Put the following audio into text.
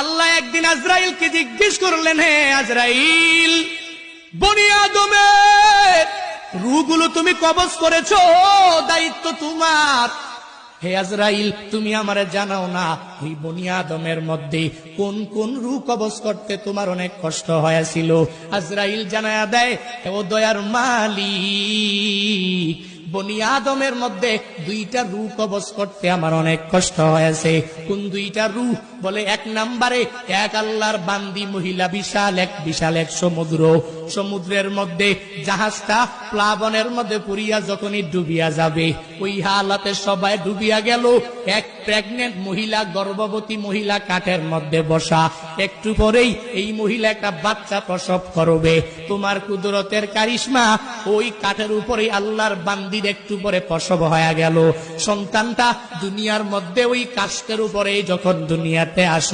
আল্লাহ একদিন আজরাইলকে জিজ্ঞেস করলেন, হে আজরাইল, বনি আদমের রূহগুলো তুমি কবজ করেছো, দায়িত্ব তোমার। হে আজরাইল, তুমি আমারে জানাও না ওই বনি আদমের মধ্যে কোন কোন রূহ কবজ করতে তোমার অনেক কষ্ট হয়েছিল। আজরাইল জানায়া দেয়, ও দয়ার মালিক, বনি আদমের মধ্যে দুইটা রূহ কবজ করতে আমার অনেক কষ্ট হয়েছে। কোন দুইটা রূহ? বলে, এক নম্বরে এক আল্লাহর বান্দি মহিলা, বিশাল এক সমুদ্রের মধ্যে জাহাজটা প্লাবনের মধ্যে পড়িয়া যখনই ডুবিয়া যাবে, ওই হালাতে সবাই ডুবিয়া গেল। এক প্রেগনেন্ট মহিলা, গর্ভবতী মহিলা কাঠের মধ্যে বসা, একটু পরেই এই মহিলা একটা বাচ্চা প্রসব করবে। তোমার কুদরতের কারিশমা, ওই কাঠের উপরে আল্লাহর বান্দির একটু পরে প্রসব হয়ে গেল। সন্তানটা দুনিয়ার মধ্যে ওই কাষ্ঠের উপরে যখন দুনিয়াতে আসলো,